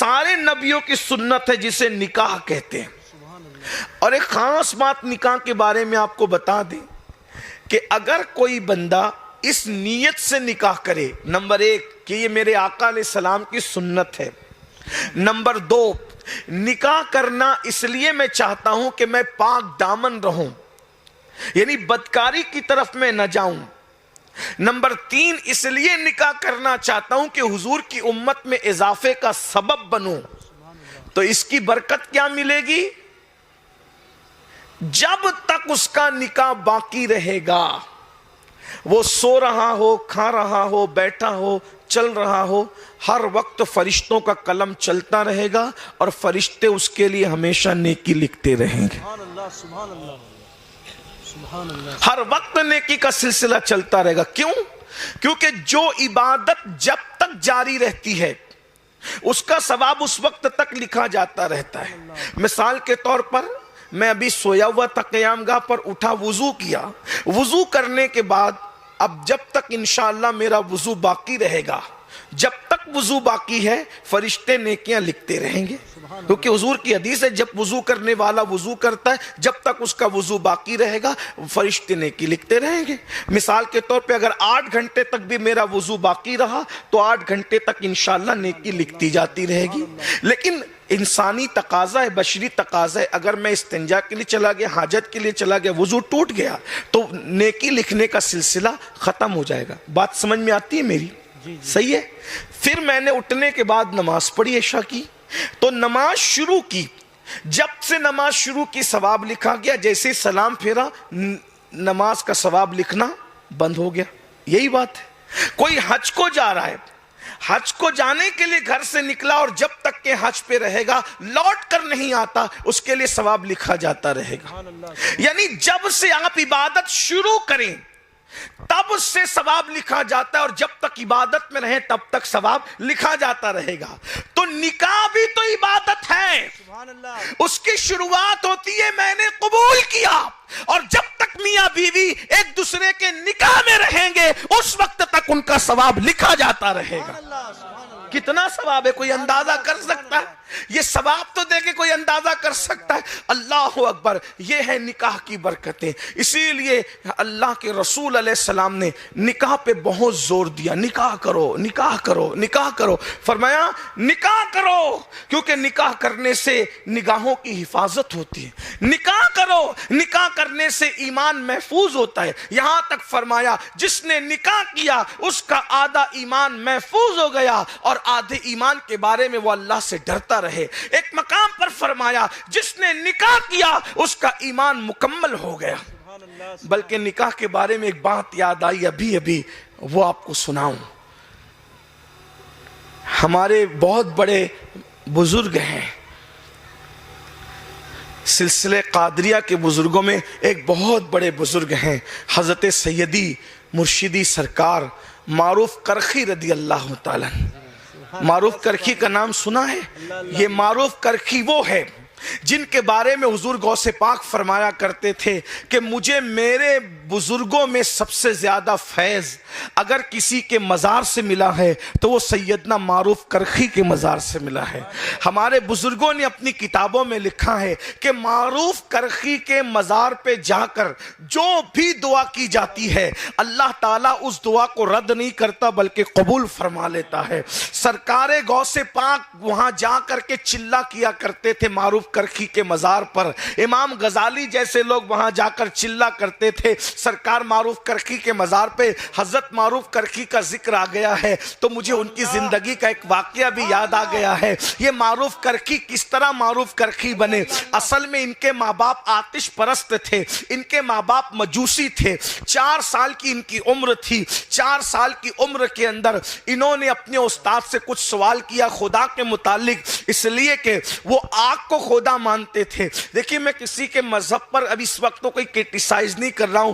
سارے نبیوں کی سنت ہے جسے نکاح کہتے ہیں۔ اور ایک خاص بات نکاح کے بارے میں آپ کو بتا دیں کہ اگر کوئی بندہ اس نیت سے نکاح کرے، نمبر 1 کہ یہ میرے آقا علیہ السلام کی سنت ہے، نمبر 2 نکاح کرنا اس لیے میں چاہتا ہوں کہ میں پاک دامن رہوں، یعنی بدکاری کی طرف میں نہ جاؤں، نمبر 3 اس لیے نکاح کرنا چاہتا ہوں کہ حضور کی امت میں اضافے کا سبب بنوں، تو اس کی برکت کیا ملے گی؟ جب تک اس کا نکاح باقی رہے گا، وہ سو رہا ہو، کھا رہا ہو، بیٹھا ہو، چل رہا ہو، ہر وقت فرشتوں کا قلم چلتا رہے گا اور فرشتے اس کے لیے ہمیشہ نیکی لکھتے رہیں گے۔ سبحان اللہ، سبحان اللہ۔ ہر وقت نیکی کا سلسلہ چلتا رہے گا۔ کیوں؟ کیونکہ جو عبادت جب تک جاری رہتی ہے اس کا ثواب اس وقت تک لکھا جاتا رہتا ہے۔ مثال کے طور پر میں ابھی سویا ہوا تھا، قیام گاہ پر اٹھا، وضو کیا، وضو کرنے کے بعد اب جب تک انشاءاللہ میرا وضو باقی رہے گا، جب تک وضو باقی ہے فرشتے نیکیاں لکھتے رہیں گے، کیونکہ حضور کی حدیث ہے جب وضو کرنے والا وضو کرتا ہے جب تک اس کا وضو باقی رہے گا فرشتے نیکی لکھتے رہیں گے۔ مثال کے طور پہ اگر 8 گھنٹے تک بھی میرا وضو باقی رہا تو 8 گھنٹے تک انشاءاللہ نیکی لکھتی جاتی رہے گی۔ لیکن انسانی تقاضا ہے، بشری تقاضا ہے، اگر میں استنجا کے لیے چلا گیا، حاجت کے لیے چلا گیا، وضو ٹوٹ گیا تو نیکی لکھنے کا سلسلہ ختم ہو جائے گا۔ بات سمجھ میں آتی ہے میری؟ صحیح ہے۔ پھر میں نے اٹھنے کے بعد نماز پڑھی عشاء کی، تو نماز شروع کی، جب سے نماز شروع کی ثواب لکھا گیا، جیسے سلام پھیرا نماز کا ثواب لکھنا بند ہو گیا۔ یہی بات ہے۔ کوئی حج کو جا رہا ہے، حج کو جانے کے لیے گھر سے نکلا اور جب تک کہ حج پہ رہے گا لوٹ کر نہیں آتا اس کے لیے ثواب لکھا جاتا رہے گا۔ یعنی جب سے آپ عبادت شروع کریں تب سے ثواب لکھا جاتا ہے، اور جب تک عبادت میں رہیں تب تک ثواب لکھا جاتا رہے گا۔ تو نکاح بھی تو عبادت ہے، اس کی شروعات ہوتی ہے میں نے قبول کیا، اور جب تک میاں بیوی ایک دوسرے کے نکاح میں رہیں گے اس وقت تک ان کا ثواب لکھا جاتا رہے گا۔ کتنا ثواب ہے کوئی اندازہ کر سکتا ہے؟ یہ ثواب تو دے کے کوئی اندازہ کر سکتا ہے؟ اللہ اکبر، یہ ہے نکاح کی برکتیں۔ اسی لیے اللہ کے رسول علیہ السلام نے نکاح پہ بہت زور دیا، نکاح کرو، نکاح کرو، نکاح کرو۔ فرمایا نکاح کرو، کیونکہ نکاح کرنے سے نگاہوں کی حفاظت ہوتی ہے، نکاح کرو، نکاح کرنے سے ایمان محفوظ ہوتا ہے۔ یہاں تک فرمایا جس نے نکاح کیا اس کا آدھا ایمان محفوظ ہو گیا اور آدھے ایمان کے بارے میں وہ اللہ سے ڈرتا رہے۔ ایک مقام پر فرمایا جس نے نکاح کیا اس کا ایمان مکمل ہو گیا۔ بلکہ نکاح کے بارے میں ایک بات یاد آئی ابھی وہ آپ کو سناؤں۔ ہمارے بہت بڑے بزرگ ہیں، سلسلے قادریہ کے بزرگوں میں ایک بہت بڑے بزرگ ہیں، حضرت سیدی مرشدی سرکار معروف کرخی رضی اللہ تعالیٰ۔ معروف کرخی کا نام سنا ہے؟ یہ معروف کرخی وہ ہے جن کے بارے میں حضور غوث پاک فرمایا کرتے تھے کہ مجھے میرے بزرگوں میں سب سے زیادہ فیض اگر کسی کے مزار سے ملا ہے تو وہ سیدنا معروف کرخی کے مزار سے ملا ہے۔ ہمارے بزرگوں نے اپنی کتابوں میں لکھا ہے کہ معروف کرخی کے مزار پہ جا کر جو بھی دعا کی جاتی ہے اللہ تعالیٰ اس دعا کو رد نہیں کرتا بلکہ قبول فرما لیتا ہے۔ سرکار غوث پاک وہاں جا کر کے چلا کیا کرتے تھے معروف کرخی کے مزار پر، امام غزالی جیسے لوگ وہاں جا کر چلا کرتے تھے۔ سرکار معروف کرخی کے مزار پہ حضرت معروف کرخی کا ذکر آ گیا ہے تو مجھے ان کی زندگی کا ایک واقعہ بھی یاد آ گیا ہے۔ یہ معروف کرخی کس طرح معروف کرخی بنے؟ اصل میں ان کے ماں باپ آتش پرست تھے، ان کے ماں باپ مجوسی تھے۔ 4 سال کی ان کی عمر تھی، 4 سال کی عمر کے اندر انہوں نے اپنے استاد سے کچھ سوال کیا خدا کے متعلق، اس لیے کہ وہ آگ کو خدا مانتے تھے۔ دیکھیں میں کسی کے مذہب پر اب اس وقت تو کوئی کرٹیسائز نہیں کر رہا ہوں،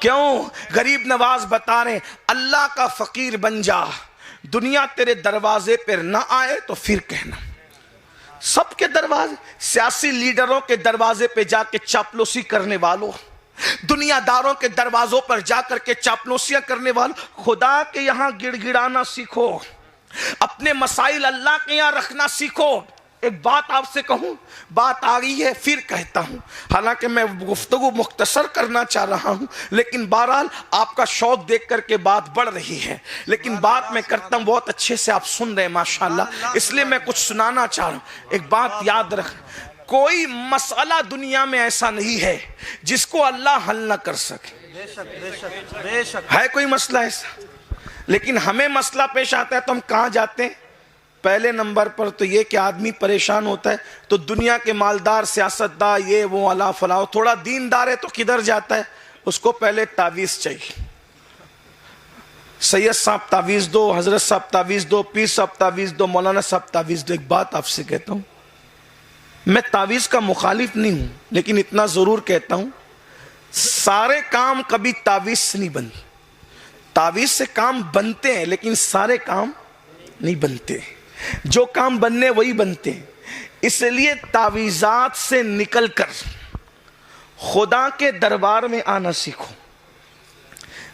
کیوں؟ غریب نواز بتا رہے ہیں اللہ کا فقیر بن جا، دنیا تیرے دروازے پر نہ آئے تو پھر کہنا۔ سب کے دروازے، سیاسی لیڈروں کے دروازے پہ جا کے چاپلوسی کرنے والوں، دنیا داروں کے دروازوں پر جا کر کے چاپلوسیاں کرنے والوں، خدا کے یہاں گڑ گڑانا سیکھو، اپنے مسائل اللہ کے یہاں رکھنا سیکھو۔ ایک بات آپ سے کہوں، بات آ گئی ہے پھر کہتا ہوں، حالانکہ میں گفتگو مختصر کرنا چاہ رہا ہوں، لیکن بہرحال آپ کا شوق دیکھ کر کے بات بڑھ رہی ہے، لیکن بات میں کرتا ہوں بہت اچھے سے، آپ سن رہے ہیں ماشاءاللہ، اس لیے میں کچھ سنانا چاہ رہا ہوں۔ ایک بات یاد رکھ، کوئی مسئلہ دنیا میں ایسا نہیں ہے جس کو اللہ حل نہ کر سکے۔ بے شک بے شک بے شک۔ ہے کوئی مسئلہ ایسا؟ لیکن ہمیں مسئلہ پیش آتا ہے تو ہم کہاں جاتے ہیں؟ پہلے نمبر پر تو یہ کہ آدمی پریشان ہوتا ہے تو دنیا کے مالدار، سیاستدار، یہ وہ علا فلاں، تھوڑا دیندار ہے تو کدھر جاتا ہے؟ اس کو پہلے تعویذ چاہیے، سید صاحب تعویذ دو، حضرت صاحب تعویذ دو، پیر صاحب تعویذ دو، مولانا صاحب تعویذ دو۔ ایک بات آپ سے کہتا ہوں، میں تعویذ کا مخالف نہیں ہوں، لیکن اتنا ضرور کہتا ہوں، سارے کام کبھی تعویذ سے نہیں بنتے۔ تعویذ سے کام بنتے ہیں لیکن سارے کام نہیں بنتے، جو کام بننے وہی بنتے ہیں۔ اس لیے تعویذات سے نکل کر خدا کے دربار میں آنا سیکھو۔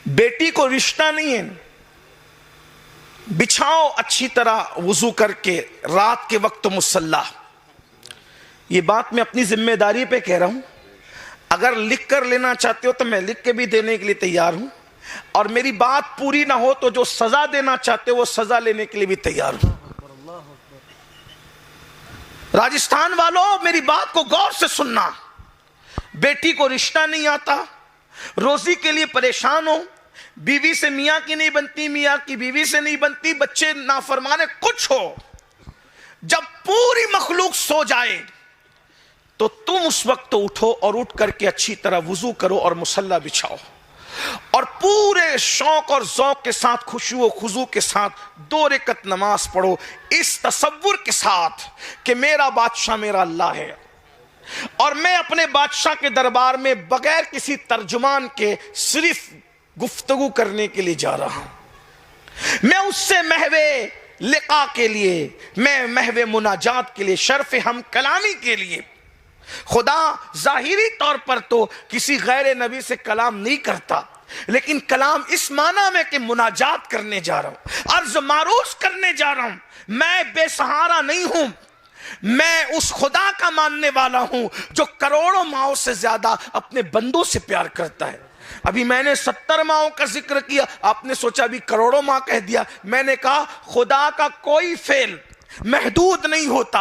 بیٹی کو رشتہ نہیں ہے، بچھاؤ اچھی طرح وضو کر کے رات کے وقت مصلی۔ یہ بات میں اپنی ذمہ داری پہ کہہ رہا ہوں، اگر لکھ کر لینا چاہتے ہو تو میں لکھ کے بھی دینے کے لیے تیار ہوں، اور میری بات پوری نہ ہو تو جو سزا دینا چاہتے ہو وہ سزا لینے کے لیے بھی تیار ہوں۔ راجستھان والوں میری بات کو غور سے سننا، بیٹی کو رشتہ نہیں آتا، روزی کے لیے پریشان ہو، بیوی سے میاں کی نہیں بنتی، میاں کی بیوی سے نہیں بنتی، بچے نافرمانے، کچھ ہو، جب پوری مخلوق سو جائے تو تم اس وقت اٹھو اور اٹھ کر کے اچھی طرح وضو کرو اور مصلی بچھاؤ، اور پورے شوق اور ذوق کے ساتھ، خشوع و خضوع کے ساتھ 2 رکعت نماز پڑھو، اس تصور کے ساتھ کہ میرا بادشاہ میرا اللہ ہے، اور میں اپنے بادشاہ کے دربار میں بغیر کسی ترجمان کے صرف گفتگو کرنے کے لیے جا رہا ہوں۔ میں اس سے محو لقاء کے لیے، میں محو مناجات کے لیے، شرف ہم کلامی کے لیے، خدا ظاہری طور پر تو کسی غیر نبی سے کلام نہیں کرتا، لیکن کلام اس معنی میں کہ مناجات کرنے جا رہا ہوں، عرض معروض کرنے جا رہا ہوں۔ میں بے سہارا نہیں ہوں، میں اس خدا کا ماننے والا ہوں جو کروڑوں ماؤں سے زیادہ اپنے بندوں سے پیار کرتا ہے۔ ابھی میں نے 70 ماؤں کا ذکر کیا، آپ نے سوچا ابھی کروڑوں ماں کہہ دیا۔ میں نے کہا خدا کا کوئی فعل محدود نہیں ہوتا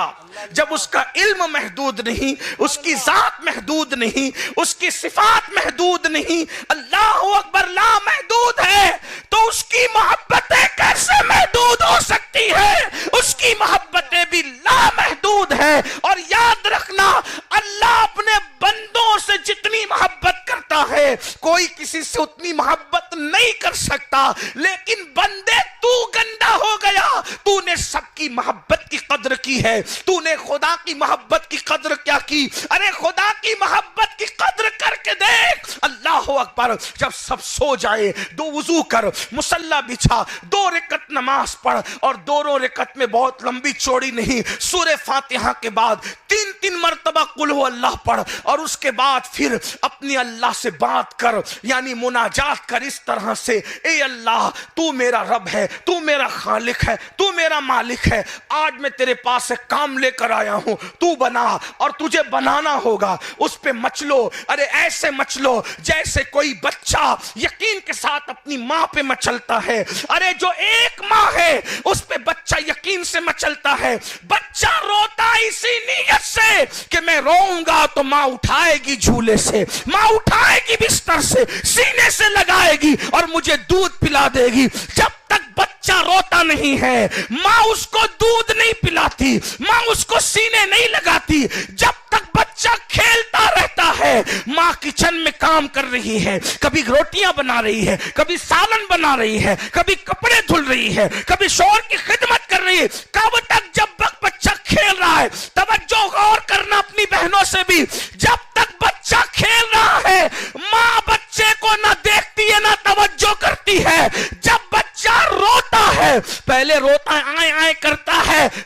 جب اس کا علم محدود نہیں، اس کی ذات محدود نہیں، اس کی صفات محدود نہیں۔ اللہ اکبر، لا محدود ہے تو اس کی محبتیں کیسے محدود ہو سکتی ہے؟ اس کی محبتیں بھی لا محدود ہے۔ اور یاد رکھنا، اللہ اپنے بندوں سے جتنی محبت کرتا ہے کوئی کسی سے اتنی محبت نہیں کر سکتا، لیکن بندے تو گندا ہو گیا، تو نے سب کی محبت کی قدر کی ہے، تو نے خدا کی محبت کی قدر کیا کی؟ ارے خدا کی محبت کی قدر کر کے دیکھ۔ اللہ اکبر، جب سب سو جائے، 2 وضو کر، مصلی بچھا، 2 رکعت نماز پڑھ، اور دونوں رکعت میں بہت لمبی چوڑی نہیں، سورہ فاتحہ کے بعد 3 مرتبہ قل ہو اللہ پڑھ، اور اس کے بعد پھر اپنی اللہ سے بات کر، یعنی مناجات کر اس طرح سے، اے اللہ تو میرا رب ہے، تو میرا خالق ہے، تو میرا مالک ہے، آج میں تیرے پاس ایک کام لے کر آیا ہوں، تو بنا، اور تجھے بنانا ہوگا، اس پہ مچ لو، ارے ایسے مچ لو جیسے کوئی بچہ یقین کے ساتھ اپنی ماں پہ مچلتا ہے۔ ارے جو ایک ماں ہے اس پہ بچہ یقین سے مچلتا ہے، بچہ روتا اسی نیت سے کہ میں روؤں گا تو ماں اٹھائے گی جھولے سے، ماں اٹھائے گی بستر سے، سینے سے لگائے گی اور مجھے دودھ پلا دے گی۔ جب تک بچہ روتا نہیں ہے ماں اس کو دودھ نہیں پلاتی، ماں اس کو سینے نہیں لگاتی۔ جب تک بچہ کھیلتا رہتا ہے ماں کچن میں کام کر رہی ہے، کبھی روٹیاں بنا رہی ہے، کبھی سالن بنا رہی ہے، کبھی کپڑے دھل رہی ہے، کبھی شوہر کی خدمت کر رہی ہے۔ کب تک؟ جب تک بچہ کھیل رہا ہے۔ توجہ غور کرنا اپنی بہنوں سے بھی، جب تک بچہ کھیل رہا ہے ماں بچے کو نہ دیکھ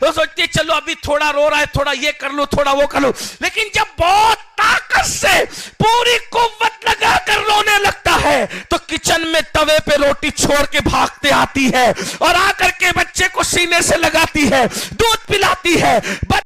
وہ سوچتی ہے چلو ابھی تھوڑا رو رہا ہے, تھوڑا یہ کر لو, تھوڑا وہ کر لو. لیکن جب بہت طاقت سے پوری قوت لگا کر رونے لگتا ہے تو کچن میں توے پہ روٹی چھوڑ کے بھاگتے آتی ہے اور آ کر کے بچے کو سینے سے لگاتی ہے, دودھ پلاتی ہے.